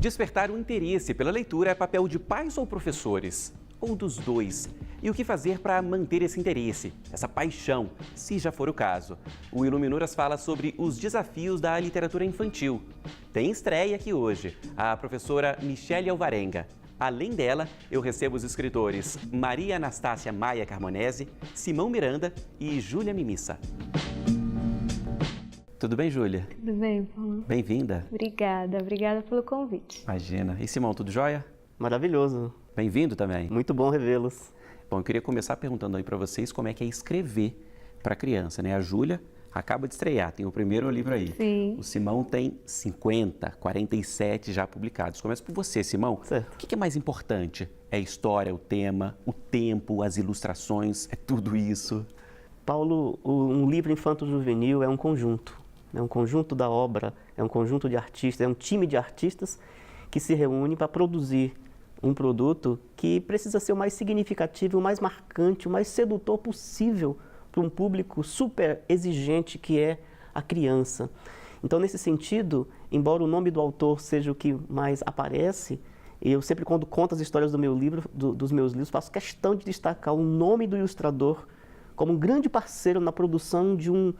Despertar o interesse pela leitura é papel de pais ou professores? Ou dos dois? E o que fazer para manter esse interesse, essa paixão, se já for o caso? O Iluminuras fala sobre os desafios da literatura infantil. Tem estreia aqui hoje, a professora Michele Alvarenga. Além dela, eu recebo os escritores Maria Anastácia Maia Carmonese, Simão Miranda e Júlia Mimissa. Tudo bem, Júlia? Tudo bem, Paulo. Bem-vinda. Obrigada pelo convite. Imagina. E Simão, tudo jóia? Maravilhoso. Bem-vindo também. Muito bom revê-los. Bom, eu queria começar perguntando aí para vocês como é que é escrever para criança, né? A Júlia acaba de estrear, tem o primeiro livro aí. Sim. O Simão tem 50, 47 já publicados. Começa por você, Simão. Certo. O que é mais importante? É a história, o tema, o tempo, as ilustrações, é tudo isso? Paulo, um livro infanto-juvenil é um conjunto. É um conjunto da obra, é um conjunto de artistas, é um time de artistas que se reúne para produzir um produto que precisa ser o mais significativo, o mais marcante, o mais sedutor possível para um público super exigente que é a criança. Então, nesse sentido, embora o nome do autor seja o que mais aparece, eu sempre, quando conto as histórias do meu livro, dos meus livros, faço questão de destacar o nome do ilustrador como um grande parceiro na produção de um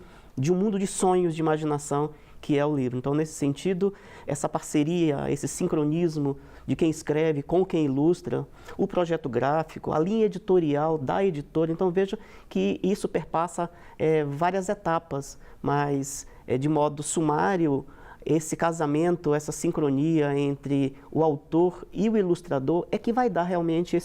mundo de sonhos, de imaginação, que é o livro. Então, nesse sentido, essa parceria, esse sincronismo de quem escreve com quem ilustra, o projeto gráfico, a linha editorial da editora. Então, veja que isso perpassa várias etapas, mas, de modo sumário, esse casamento, essa sincronia entre o autor e o ilustrador é que vai dar realmente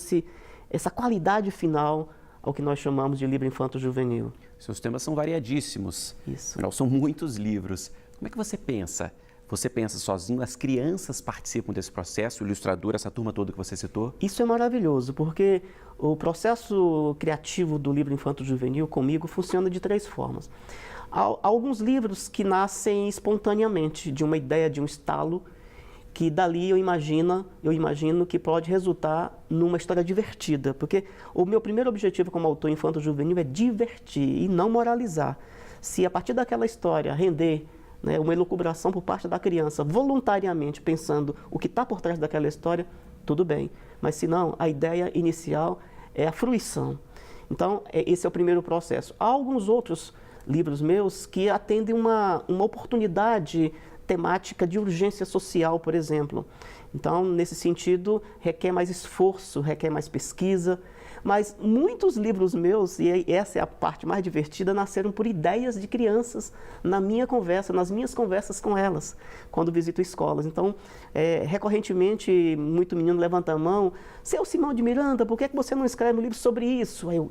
essa qualidade final ao que nós chamamos de livro infanto-juvenil. Seus temas são variadíssimos. Isso. Afinal, são muitos livros. Como é que você pensa? Você pensa sozinho? As crianças participam desse processo? O ilustrador, essa turma toda que você citou? Isso é maravilhoso, porque o processo criativo do livro infanto-juvenil comigo funciona de 3 formas. Há alguns livros que nascem espontaneamente, de uma ideia, de um estalo, que dali eu imagino que pode resultar numa história divertida, porque o meu primeiro objetivo como autor infanto-juvenil é divertir e não moralizar. Se a partir daquela história render uma elucubração por parte da criança, voluntariamente pensando o que está por trás daquela história, tudo bem. Mas se não, a ideia inicial é a fruição. Então, esse é o primeiro processo. Há alguns outros livros meus que atendem uma oportunidade temática de urgência social, por exemplo. Então, nesse sentido, requer mais esforço, requer mais pesquisa, mas muitos livros meus, e essa é a parte mais divertida, nasceram por ideias de crianças nas minhas conversas com elas, quando visito escolas. Então, recorrentemente, muito menino levanta a mão, seu Simão de Miranda, por que você não escreve um livro sobre isso? Aí eu,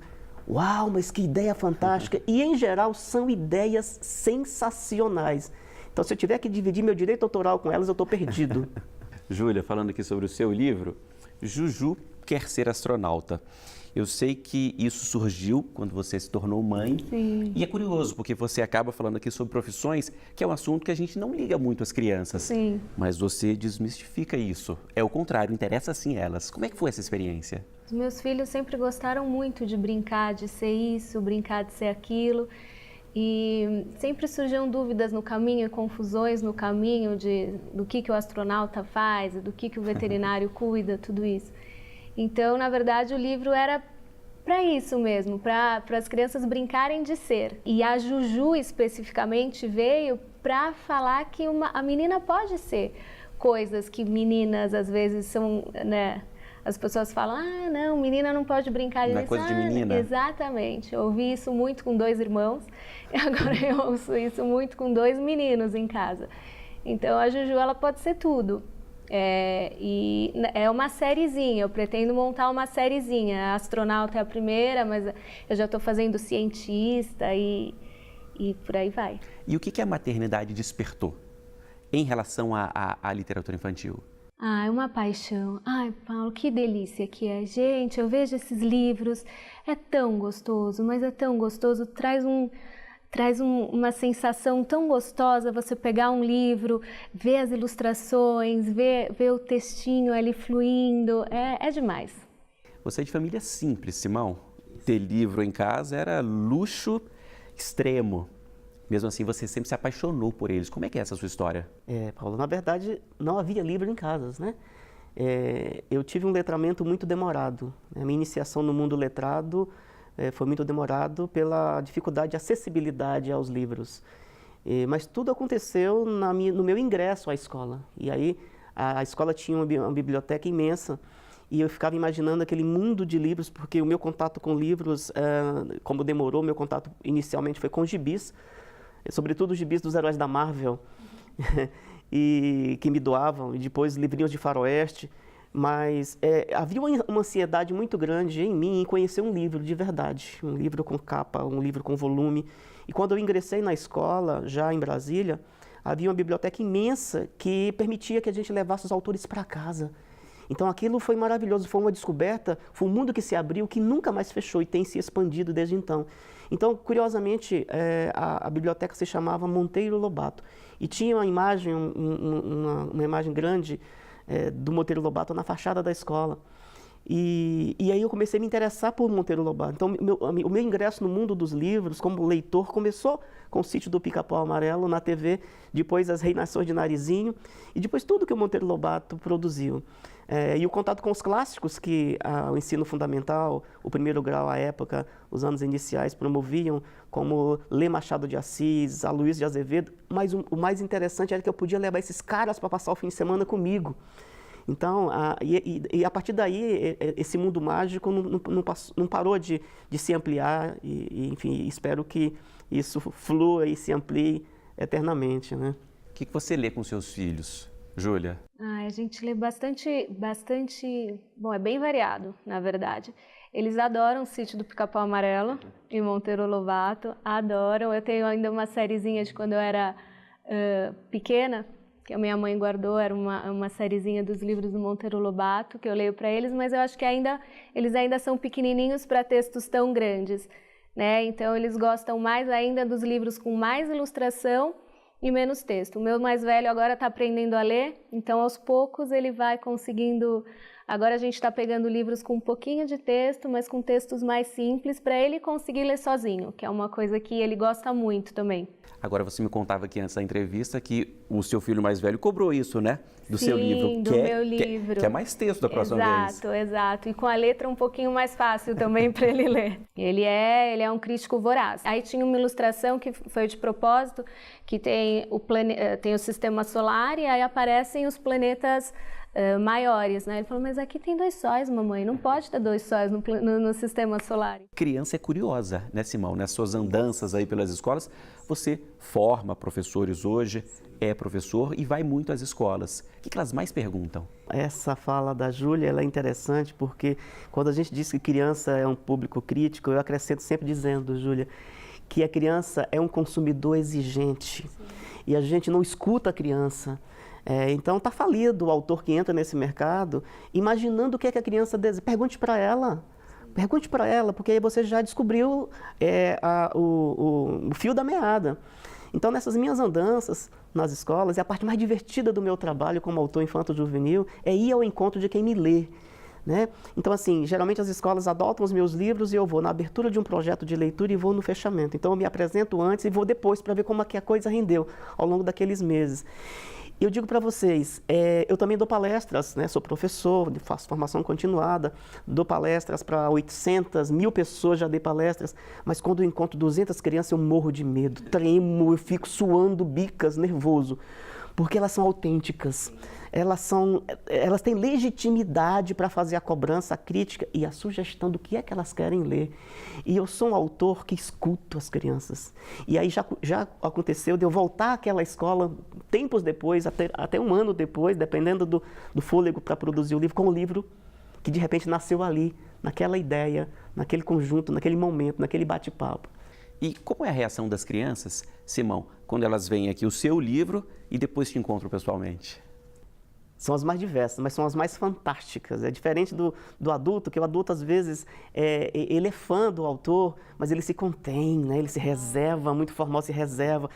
uau, mas que ideia fantástica! E, em geral, são ideias sensacionais. Então, se eu tiver que dividir meu direito autoral com elas, eu estou perdido. Júlia, falando aqui sobre o seu livro, Juju quer ser astronauta. Eu sei que isso surgiu quando você se tornou mãe. Sim. E é curioso, porque você acaba falando aqui sobre profissões, que é um assunto que a gente não liga muito às crianças. Sim. Mas você desmistifica isso. É o contrário, interessa sim elas. Como é que foi essa experiência? Os meus filhos sempre gostaram muito de brincar, de ser isso, brincar de ser aquilo. E sempre surgiam dúvidas no caminho, confusões no caminho do que o astronauta faz, do que o veterinário cuida, tudo isso. Então, na verdade, o livro era para isso mesmo, para as crianças brincarem de ser. E a Juju, especificamente, veio para falar que a menina pode ser coisas que meninas, às vezes, são, né? As pessoas falam, não, menina não pode brincar disso. Não é coisa de menina. Exatamente. Eu ouvi isso muito com 2 irmãos, e agora eu ouço isso muito com 2 meninos em casa. Então, a Juju, ela pode ser tudo. E é uma sériezinha, eu pretendo montar uma sériezinha. A astronauta é a primeira, mas eu já estou fazendo cientista e por aí vai. E o que a maternidade despertou em relação à literatura infantil? É uma paixão. Ai, Paulo, que delícia que é. Gente, eu vejo esses livros, é tão gostoso, mas é tão gostoso, traz uma sensação tão gostosa você pegar um livro, ver as ilustrações, ver o textinho ali fluindo, é demais. Você é de família simples, Simão. Ter livro em casa era luxo extremo. Mesmo assim, você sempre se apaixonou por eles. Como é que é essa sua história? Paulo, na verdade, não havia livro em casas, né? Eu tive um letramento muito demorado. A minha iniciação no mundo letrado foi muito demorado pela dificuldade de acessibilidade aos livros. Mas tudo aconteceu no meu ingresso à escola. E aí a escola tinha uma biblioteca imensa e eu ficava imaginando aquele mundo de livros, porque o meu contato com livros, como demorou, meu contato inicialmente foi com gibis, sobretudo os gibis dos heróis da Marvel, e que me doavam, e depois livrinhos de faroeste. Mas havia uma ansiedade muito grande em mim em conhecer um livro de verdade, um livro com capa, um livro com volume. E quando eu ingressei na escola, já em Brasília, havia uma biblioteca imensa que permitia que a gente levasse os autores para casa. Então aquilo foi maravilhoso, foi uma descoberta, foi um mundo que se abriu, que nunca mais fechou e tem se expandido desde então. Então, curiosamente, a biblioteca se chamava Monteiro Lobato e tinha uma imagem, uma imagem grande do Monteiro Lobato na fachada da escola. E aí eu comecei a me interessar por Monteiro Lobato. Então, o meu ingresso no mundo dos livros, como leitor, começou com o Sítio do Pica-Pau Amarelo na TV, depois As Reinações de Narizinho, e depois tudo que o Monteiro Lobato produziu. E o contato com os clássicos que o ensino fundamental, o primeiro grau à época, os anos iniciais, promoviam, como Lê Machado de Assis, Aloysio de Azevedo, mas o mais interessante era que eu podia levar esses caras para passar o fim de semana comigo. Então, a partir daí, esse mundo mágico não parou de se ampliar e, enfim, espero que isso flua e se amplie eternamente, né? O que você lê com seus filhos, Júlia? A gente lê bastante, bom, é bem variado, na verdade. Eles adoram o Sítio do Pica-Pau Amarelo e Monteiro Lobato, adoram. Eu tenho ainda uma sériezinha de quando eu era pequena, que a minha mãe guardou, era uma sériezinha dos livros do Monteiro Lobato, que eu leio para eles, mas eu acho que eles ainda são pequenininhos para textos tão grandes, né? Então eles gostam mais ainda dos livros com mais ilustração e menos texto. O meu mais velho agora está aprendendo a ler, então aos poucos ele vai conseguindo. Agora a gente está pegando livros com um pouquinho de texto, mas com textos mais simples, para ele conseguir ler sozinho, que é uma coisa que ele gosta muito também. Agora, você me contava aqui antes da entrevista que o seu filho mais velho cobrou isso, né? Do seu livro. Sim, do meu livro. Que é mais texto da próxima vez. Exato. E com a letra um pouquinho mais fácil também para ele ler. Ele é um crítico voraz. Aí tinha uma ilustração que foi de propósito, que tem o sistema solar e aí aparecem os planetas maiores, né? Ele falou, mas aqui tem 2 sóis, mamãe, não pode ter 2 sóis no sistema solar. Criança é curiosa, né, Simão? Nas suas andanças aí pelas escolas, você forma professores hoje, é professor e vai muito às escolas. O que elas mais perguntam? Essa fala da Júlia, ela é interessante porque quando a gente diz que criança é um público crítico, eu acrescento sempre dizendo, Júlia, que a criança é um consumidor exigente. Sim. E a gente não escuta a criança. Então está falido o autor que entra nesse mercado imaginando o que é que a criança deseja. Pergunte para ela, porque aí você já descobriu o fio da meada. Então nessas minhas andanças nas escolas, e a parte mais divertida do meu trabalho como autor infanto-juvenil é ir ao encontro de quem me lê. Né? Então, assim, geralmente as escolas adotam os meus livros e eu vou na abertura de um projeto de leitura e vou no fechamento. Então eu me apresento antes e vou depois para ver como é que a coisa rendeu ao longo daqueles meses. Eu digo para vocês, eu também dou palestras, né? Sou professor, faço formação continuada, dou palestras para 800, 1000 pessoas, já dei palestras, mas quando eu encontro 200 crianças eu morro de medo, tremo, eu fico suando bicas, nervoso, porque elas são autênticas, elas têm legitimidade para fazer a cobrança, a crítica e a sugestão do que é que elas querem ler. E eu sou um autor que escuto as crianças. E aí já aconteceu de eu voltar àquela escola tempos depois, até um ano depois, dependendo do fôlego para produzir o livro, com o livro que de repente nasceu ali, naquela ideia, naquele conjunto, naquele momento, naquele bate-papo. E como é a reação das crianças, Simão, quando elas veem aqui o seu livro e depois te encontram pessoalmente? São as mais diversas, mas são as mais fantásticas. É diferente do adulto, que o adulto às vezes ele é fã do autor, mas ele se contém, né? Ele se reserva, muito formal, se reserva.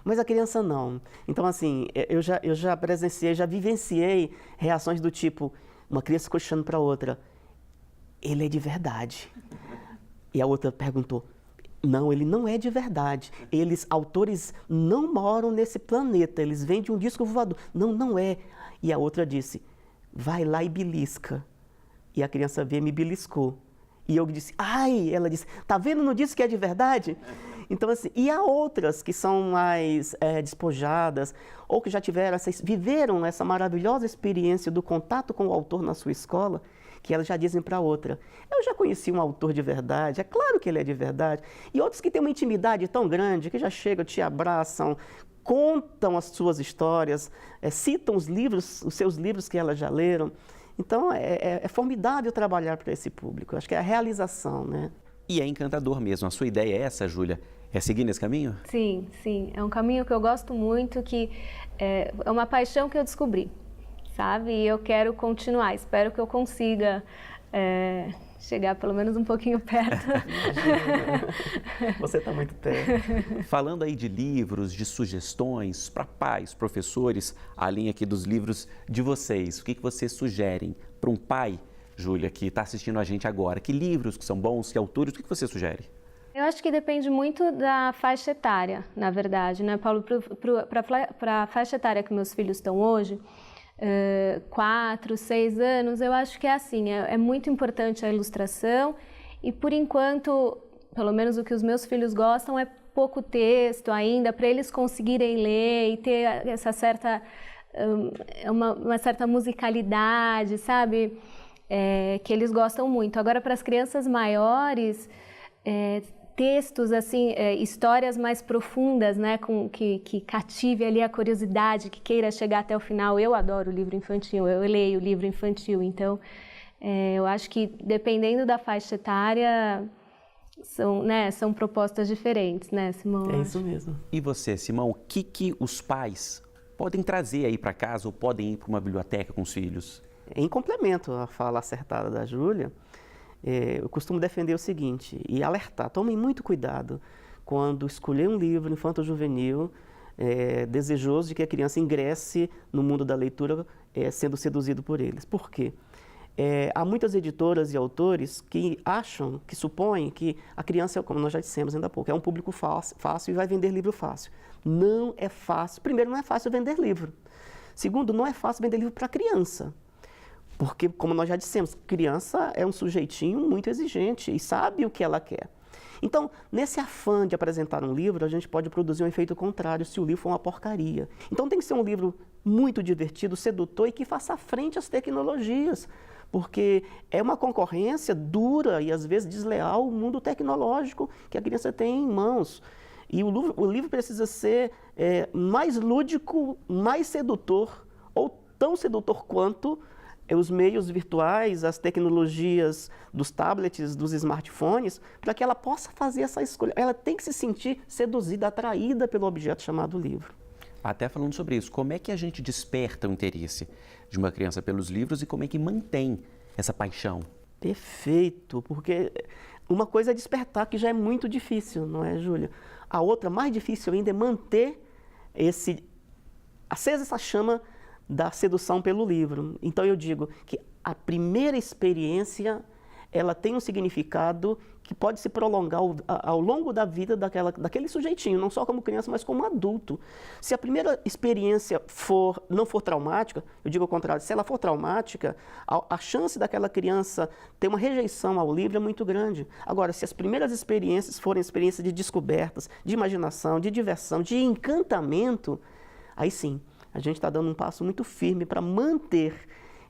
Mas a criança não. Então, assim, eu já presenciei, já vivenciei reações do tipo, uma criança cochichando para a outra, ele é de verdade. E a outra perguntou, Não, ele não é de verdade. Autores não moram nesse planeta, eles vêm de um disco voador. Não, não é. E a outra disse, vai lá e belisca. E a criança veio e me beliscou. E eu disse, ai, ela disse, tá vendo, não disse que é de verdade? Então, assim, e há outras que são mais despojadas, ou que já viveram essa maravilhosa experiência do contato com o autor na sua escola, que elas já dizem para a outra, eu já conheci um autor de verdade, é claro que ele é de verdade. E outros que têm uma intimidade tão grande, que já chegam, te abraçam, contam as suas histórias, citam os seus livros que elas já leram. Então, é formidável trabalhar para esse público. Eu acho que é a realização, né? E é encantador mesmo. A sua ideia é essa, Júlia? É seguir nesse caminho? Sim, sim. É um caminho que eu gosto muito, que é uma paixão que eu descobri, sabe? E eu quero continuar. Espero que eu consiga chegar pelo menos um pouquinho perto. Você está muito perto. Falando aí de livros, de sugestões para pais, professores, a linha aqui dos livros de vocês. O que vocês sugerem para um pai, Júlia, que está assistindo a gente agora? Que livros que são bons, que autores, o que você sugere? Eu acho que depende muito da faixa etária, na verdade, né, Paulo? Para a faixa etária que meus filhos estão hoje, 4, 6 anos, eu acho que é assim, é muito importante a ilustração e, por enquanto, pelo menos o que os meus filhos gostam é pouco texto ainda, para eles conseguirem ler e ter essa certa, uma certa musicalidade, sabe? Que eles gostam muito. Agora, para as crianças maiores, textos, assim, histórias mais profundas, né, que cative ali a curiosidade, que queira chegar até o final. Eu adoro livro infantil, eu leio livro infantil, então eu acho que dependendo da faixa etária são propostas diferentes, né, Simão? É isso mesmo. E você, Simão, o que os pais podem trazer aí para casa ou podem ir para uma biblioteca com os filhos? Em complemento à fala acertada da Júlia, eu costumo defender o seguinte, e alertar, tomem muito cuidado quando escolher um livro infanto-juvenil desejoso de que a criança ingresse no mundo da leitura sendo seduzido por eles. Por quê? Há muitas editoras e autores que acham, que supõem que a criança, como nós já dissemos ainda há pouco, é um público fácil e vai vender livro fácil. Não é fácil. Primeiro, não é fácil vender livro. Segundo, não é fácil vender livro para criança. Porque, como nós já dissemos, criança é um sujeitinho muito exigente e sabe o que ela quer. Então, nesse afã de apresentar um livro, a gente pode produzir um efeito contrário se o livro for uma porcaria. Então, tem que ser um livro muito divertido, sedutor e que faça frente às tecnologias. Porque é uma concorrência dura e, às vezes, desleal o mundo tecnológico que a criança tem em mãos. E o livro precisa ser mais lúdico, mais sedutor, ou tão sedutor quanto os meios virtuais, as tecnologias dos tablets, dos smartphones, para que ela possa fazer essa escolha. Ela tem que se sentir seduzida, atraída pelo objeto chamado livro. Até falando sobre isso, como é que a gente desperta o interesse de uma criança pelos livros e como é que mantém essa paixão? Perfeito, porque uma coisa é despertar, que já é muito difícil, não é, Júlia? A outra, mais difícil ainda, é manter acesa essa chama da sedução pelo livro. Então eu digo que a primeira experiência, ela tem um significado que pode se prolongar ao longo da vida daquele sujeitinho, não só como criança, mas como adulto. Se a primeira experiência não for traumática, eu digo ao contrário, se ela for traumática, a chance daquela criança ter uma rejeição ao livro é muito grande. Agora, se as primeiras experiências forem experiências de descobertas, de imaginação, de diversão, de encantamento, aí sim, a gente está dando um passo muito firme para manter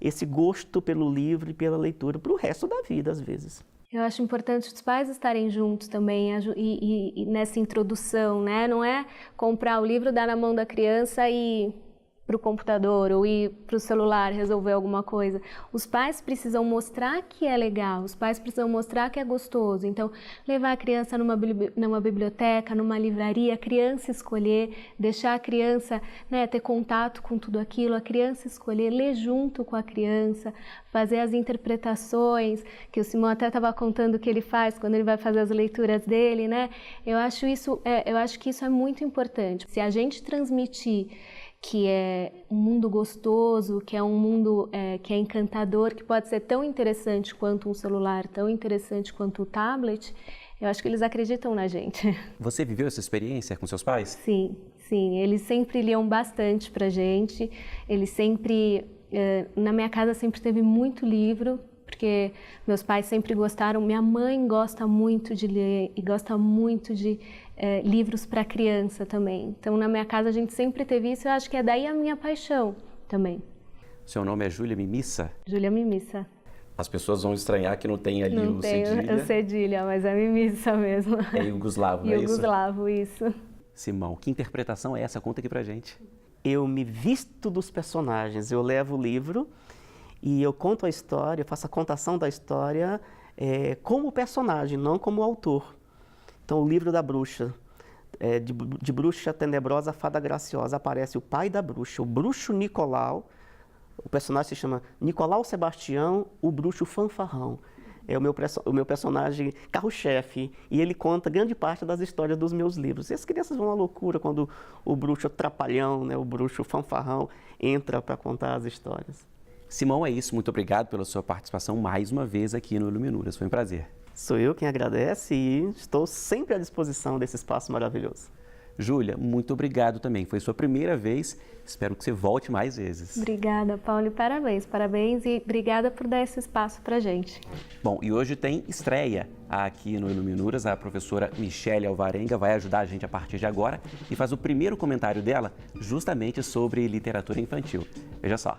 esse gosto pelo livro e pela leitura para o resto da vida, às vezes. Eu acho importante os pais estarem juntos também e nessa introdução, né? Não é comprar o livro, dar na mão da criança e para o computador ou ir para o celular resolver alguma coisa. Os pais precisam mostrar que é legal, os pais precisam mostrar que é gostoso. Então, levar a criança numa biblioteca, numa livraria, a criança escolher, deixar a criança, né, ter contato com tudo aquilo, a criança escolher, ler junto com a criança, fazer as interpretações, que o Simão até estava contando que ele faz quando ele vai fazer as leituras dele, né? Eu acho que isso é muito importante. Se a gente transmitir que é um mundo gostoso, que é um mundo que é encantador, que pode ser tão interessante quanto um celular, tão interessante quanto o tablet, eu acho que eles acreditam na gente. Você viveu essa experiência com seus pais? Sim, sim, eles sempre liam bastante pra gente, eles sempre, na minha casa sempre teve muito livro, porque meus pais sempre gostaram, minha mãe gosta muito de ler e gosta muito de livros para criança também. Então na minha casa a gente sempre teve isso, eu acho que é daí a minha paixão também. Seu nome é Júlia Mimissa? Júlia Mimissa. As pessoas vão estranhar que não tem ali Não o tenho cedilha. o cedilha, mas é Mimissa mesmo. É iugoslavo, não é isso? Iugoslavo, isso. Simão, que interpretação é essa? Conta aqui pra gente. Eu me visto dos personagens, eu levo o livro e eu conto a história, eu faço a contação da história como personagem, não como autor. Então, o livro da bruxa, de bruxa tenebrosa, fada graciosa, aparece o pai da bruxa, o bruxo Nicolau. O personagem se chama Nicolau Sebastião, o bruxo fanfarrão. É o meu personagem carro-chefe e ele conta grande parte das histórias dos meus livros. E as crianças vão à loucura quando o bruxo trapalhão, né, o bruxo fanfarrão, entra para contar as histórias. Simão, é isso. Muito obrigado pela sua participação mais uma vez aqui no Iluminuras. Foi um prazer. Sou eu quem agradece e estou sempre à disposição desse espaço maravilhoso. Júlia, muito obrigado também. Foi sua primeira vez. Espero que você volte mais vezes. Obrigada, Paulo. Parabéns, parabéns e obrigada por dar esse espaço pra gente. Bom, e hoje tem estreia aqui no Iluminuras. A professora Michele Alvarenga vai ajudar a gente a partir de agora e faz o primeiro comentário dela justamente sobre literatura infantil. Veja só.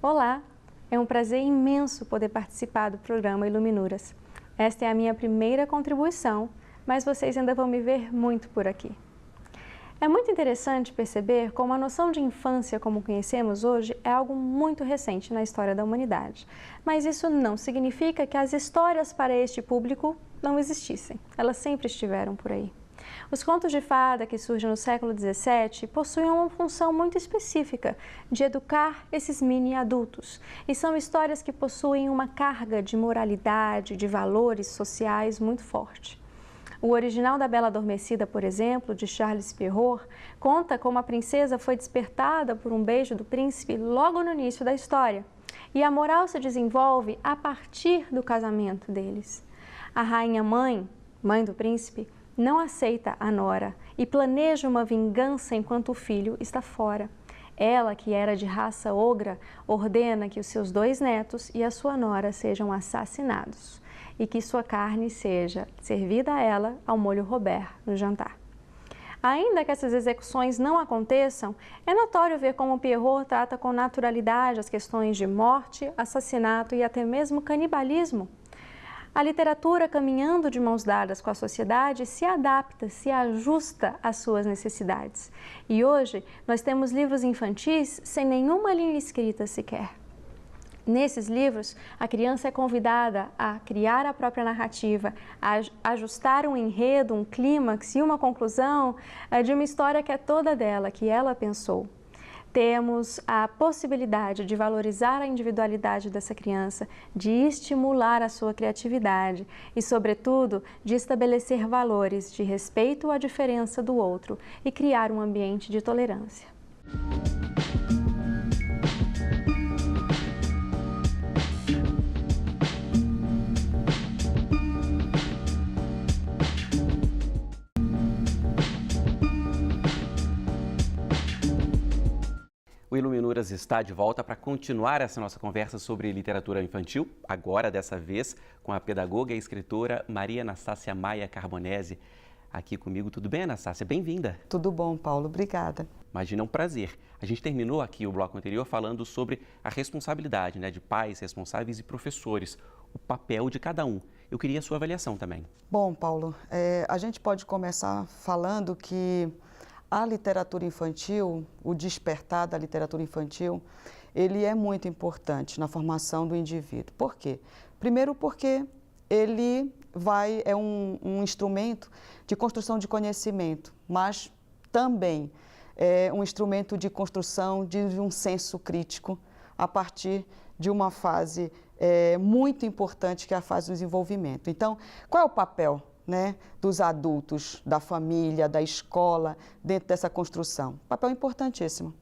Olá, é um prazer imenso poder participar do programa Iluminuras. Esta é a minha primeira contribuição, mas vocês ainda vão me ver muito por aqui. É muito interessante perceber como a noção de infância como conhecemos hoje é algo muito recente na história da humanidade. Mas isso não significa que as histórias para este público não existissem. Elas sempre estiveram por aí. Os contos de fada que surgem no século XVII possuem uma função muito específica de educar esses mini-adultos. E são histórias que possuem uma carga de moralidade, de valores sociais muito forte. O original da Bela Adormecida, por exemplo, de Charles Perrault, conta como a princesa foi despertada por um beijo do príncipe logo no início da história. E a moral se desenvolve a partir do casamento deles. A rainha-mãe, mãe do príncipe, não aceita a nora e planeja uma vingança enquanto o filho está fora. Ela, que era de raça ogra, ordena que os seus 2 netos e a sua nora sejam assassinados e que sua carne seja servida a ela ao molho Robert no jantar. Ainda que essas execuções não aconteçam, é notório ver como Perrault trata com naturalidade as questões de morte, assassinato e até mesmo canibalismo. A literatura, caminhando de mãos dadas com a sociedade, se adapta, se ajusta às suas necessidades. E hoje nós temos livros infantis sem nenhuma linha escrita sequer. Nesses livros, a criança é convidada a criar a própria narrativa, a ajustar um enredo, um clímax e uma conclusão de uma história que é toda dela, que ela pensou. Temos a possibilidade de valorizar a individualidade dessa criança, de estimular a sua criatividade e, sobretudo, de estabelecer valores de respeito à diferença do outro e criar um ambiente de tolerância. O Iluminuras está de volta para continuar essa nossa conversa sobre literatura infantil, agora dessa vez com a pedagoga e escritora Maria Anastácia Maia Carbonese. Aqui comigo, tudo bem, Anastácia? Bem-vinda. Tudo bom, Paulo, obrigada. Imagina, é um prazer. A gente terminou aqui o bloco anterior falando sobre a responsabilidade, de pais responsáveis e professores, o papel de cada um. Eu queria a sua avaliação também. Bom, Paulo, a gente pode começar falando que a literatura infantil, o despertar da literatura infantil, ele é muito importante na formação do indivíduo. Por quê? Primeiro porque ele é um instrumento de construção de conhecimento, mas também é um instrumento de construção de um senso crítico a partir de uma fase muito importante, que é a fase do desenvolvimento. Então, qual é o papel dos adultos, da família, da escola, dentro dessa construção? Papel importantíssimo,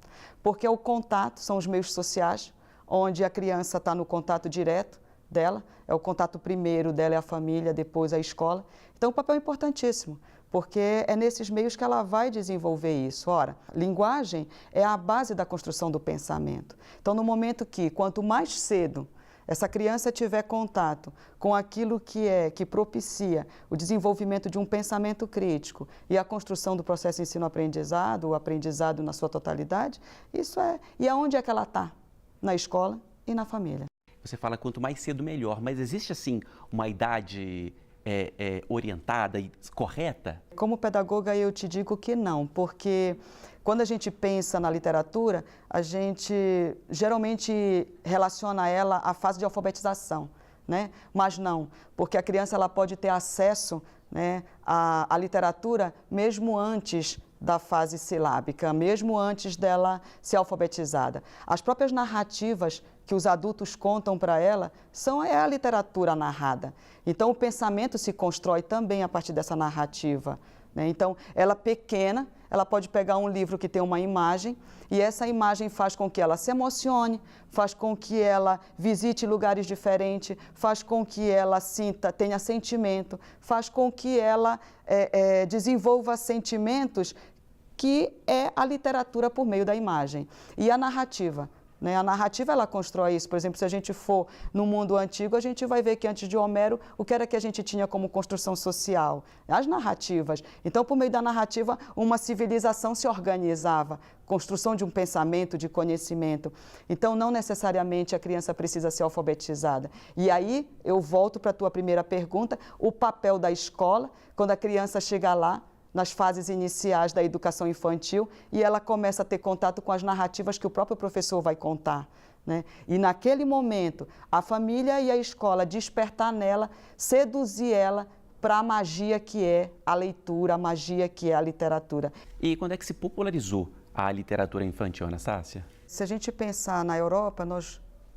porque o contato, são os meios sociais, onde a criança está no contato direto dela, é o contato primeiro dela é a família, depois a escola. Então, o papel é importantíssimo, porque é nesses meios que ela vai desenvolver isso. Ora, linguagem é a base da construção do pensamento. Então, no momento que, quanto mais cedo essa criança tiver contato com aquilo que propicia o desenvolvimento de um pensamento crítico e a construção do processo ensino-aprendizado, o aprendizado na sua totalidade, isso é. E aonde é que ela está? Na escola e na família. Você fala quanto mais cedo melhor, mas existe assim uma idade orientada e correta? Como pedagoga eu te digo que não, porque quando a gente pensa na literatura, a gente geralmente relaciona ela à fase de alfabetização, né? Mas não, porque a criança ela pode ter acesso, né, à literatura mesmo antes da fase silábica, mesmo antes dela ser alfabetizada. As próprias narrativas que os adultos contam para ela é a literatura narrada. Então, o pensamento se constrói também a partir dessa narrativa, né? Então, ela pequena, ela pode pegar um livro que tem uma imagem e essa imagem faz com que ela se emocione, faz com que ela visite lugares diferentes, faz com que ela tenha sentimento, faz com que ela desenvolva sentimentos, que é a literatura por meio da imagem. E a narrativa? Né? A narrativa ela constrói isso. Por exemplo, se a gente for no mundo antigo, a gente vai ver que antes de Homero, o que era que a gente tinha como construção social? As narrativas. Então, por meio da narrativa, uma civilização se organizava, construção de um pensamento, de conhecimento. Então, não necessariamente a criança precisa ser alfabetizada. E aí, eu volto para a tua primeira pergunta, o papel da escola, quando a criança chega lá, nas fases iniciais da educação infantil, e ela começa a ter contato com as narrativas que o próprio professor vai contar, né? E naquele momento, a família e a escola despertar nela, seduzir ela para a magia que é a leitura, a magia que é a literatura. E quando é que se popularizou a literatura infantil, Anastácia? Se a gente pensar na Europa,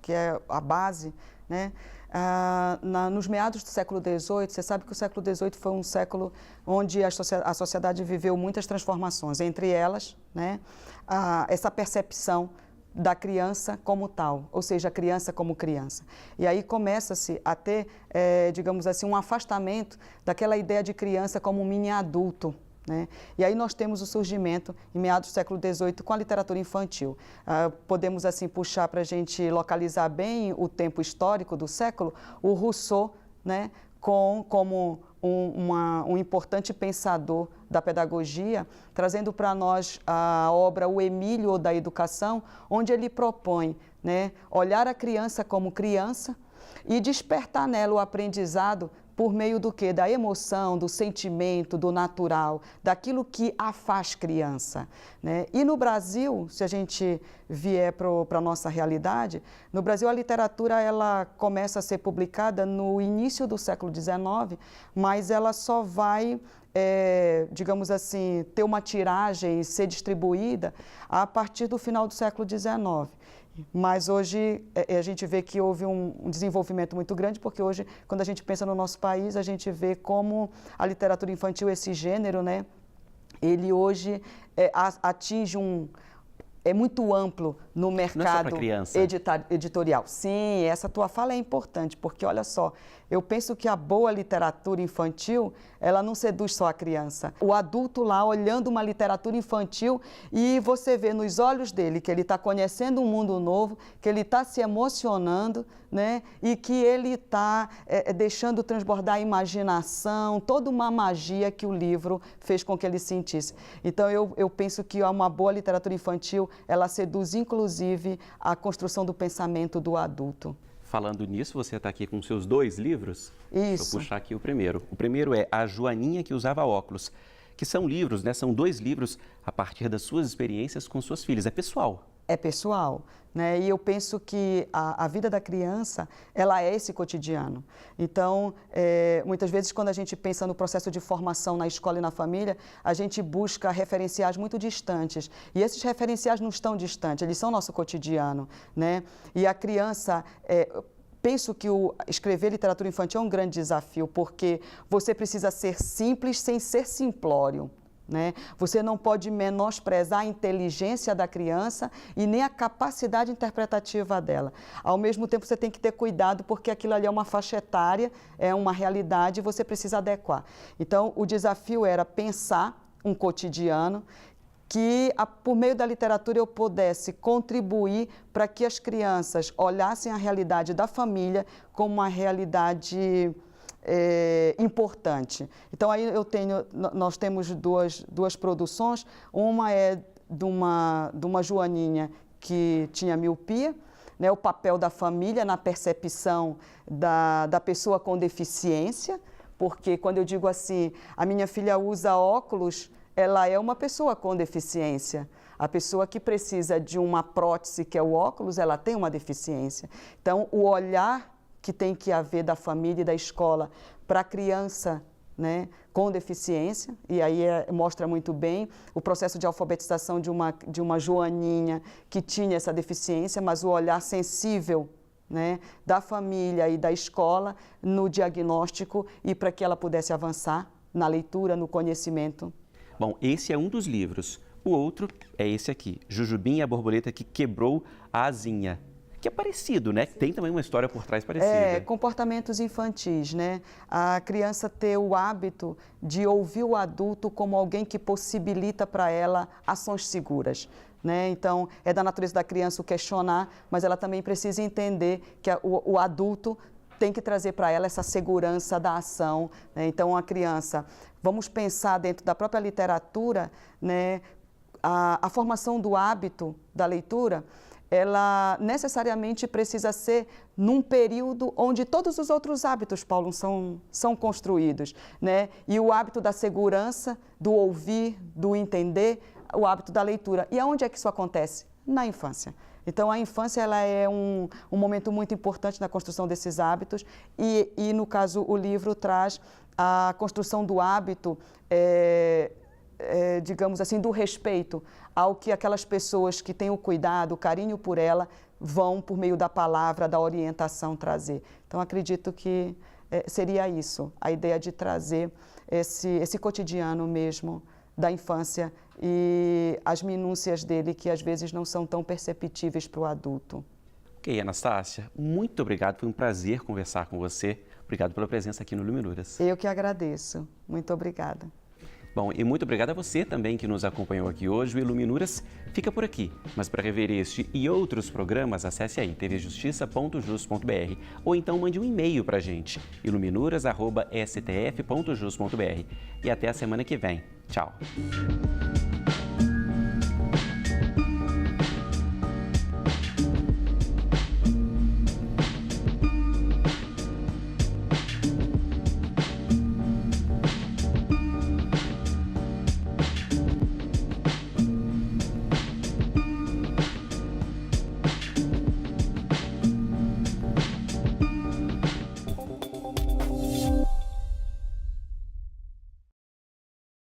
que é a base, né? Nos meados do século XVIII, você sabe que o século XVIII foi um século onde a sociedade viveu muitas transformações, entre elas, né, essa percepção da criança como tal, ou seja, a criança como criança. E aí começa-se a ter, digamos assim, um afastamento daquela ideia de criança como um mini adulto, né? E aí nós temos o surgimento, em meados do século XVIII, com a literatura infantil. Podemos assim puxar para a gente localizar bem o tempo histórico do século, o Rousseau, né, como um importante pensador da pedagogia, trazendo para nós a obra O Emílio da Educação, onde ele propõe, né, olhar a criança como criança e despertar nela o aprendizado por meio do quê? Da emoção, do sentimento, do natural, daquilo que a faz criança, né? E no Brasil, se a gente vier para a nossa realidade, no Brasil a literatura ela começa a ser publicada no início do século XIX, mas ela só vai, digamos assim, ter uma tiragem e ser distribuída a partir do final do século XIX. Mas hoje a gente vê que houve um desenvolvimento muito grande, porque hoje, quando a gente pensa no nosso país, a gente vê como a literatura infantil, esse gênero, né, ele hoje atinge é muito amplo no mercado editorial. Sim, essa tua fala é importante, porque olha só, eu penso que a boa literatura infantil, ela não seduz só a criança. O adulto lá olhando uma literatura infantil e você vê nos olhos dele que ele está conhecendo um mundo novo, que ele está se emocionando, né? E que ele está deixando transbordar a imaginação, toda uma magia que o livro fez com que ele sentisse. Então eu penso que uma boa literatura infantil, ela seduz inclusive a construção do pensamento do adulto. Falando nisso, você está aqui com seus 2 livros? Isso. Vou puxar aqui o primeiro. O primeiro é A Joaninha que Usava Óculos, que são livros, né? São 2 livros a partir das suas experiências com suas filhas. É pessoal. É pessoal, né? E eu penso que a vida da criança, ela é esse cotidiano. Então, muitas vezes, quando a gente pensa no processo de formação na escola e na família, a gente busca referenciais muito distantes. E esses referenciais não estão distantes, eles são nosso cotidiano, né? E a criança... Penso que escrever literatura infantil é um grande desafio, porque você precisa ser simples sem ser simplório, né? Você não pode menosprezar a inteligência da criança e nem a capacidade interpretativa dela. Ao mesmo tempo, você tem que ter cuidado, porque aquilo ali é uma faixa etária, é uma realidade e você precisa adequar. Então, o desafio era pensar um cotidiano que, por meio da literatura, eu pudesse contribuir para que as crianças olhassem a realidade da família como uma realidade importante. Então, aí nós temos duas produções. Uma é de uma joaninha que tinha miopia, né, o papel da família na percepção da pessoa com deficiência, porque quando eu digo assim, a minha filha usa óculos, ela é uma pessoa com deficiência. A pessoa que precisa de uma prótese, que é o óculos, ela tem uma deficiência. Então, o olhar que tem que haver da família e da escola para a criança, né, com deficiência, e aí mostra muito bem o processo de alfabetização de uma joaninha que tinha essa deficiência, mas o olhar sensível, né, da família e da escola no diagnóstico e para que ela pudesse avançar na leitura, no conhecimento. Bom, esse é um dos livros. O outro é esse aqui, Jujubim e a Borboleta que Quebrou a Asinha, que é parecido, né? Tem também uma história por trás parecida. Comportamentos infantis, né? A criança ter o hábito de ouvir o adulto como alguém que possibilita para ela ações seguras, né? Então, é da natureza da criança o questionar, mas ela também precisa entender que o adulto tem que trazer para ela essa segurança da ação, né? Então, a criança, vamos pensar dentro da própria literatura, né? A formação do hábito da leitura, ela necessariamente precisa ser num período onde todos os outros hábitos, Paulo, são construídos, né? E o hábito da segurança, do ouvir, do entender, o hábito da leitura. E aonde é que isso acontece? Na infância. Então, a infância ela é um momento muito importante na construção desses hábitos e no caso, o livro traz a construção do hábito, digamos assim, do respeito ao que aquelas pessoas que têm o cuidado, o carinho por ela, vão, por meio da palavra, da orientação, trazer. Então, acredito que seria isso, a ideia de trazer esse cotidiano mesmo da infância e as minúcias dele que às vezes não são tão perceptíveis para o adulto. Ok, Anastácia, muito obrigado, foi um prazer conversar com você. Obrigado pela presença aqui no Iluminuras. Eu que agradeço, muito obrigada. Bom, e muito obrigado a você também que nos acompanhou aqui hoje. O Iluminuras fica por aqui, mas para rever este e outros programas, acesse aí tvjustiça.jus.br ou então mande um e-mail para a gente, iluminuras@stf.jus.br. E até a semana que vem. Tchau!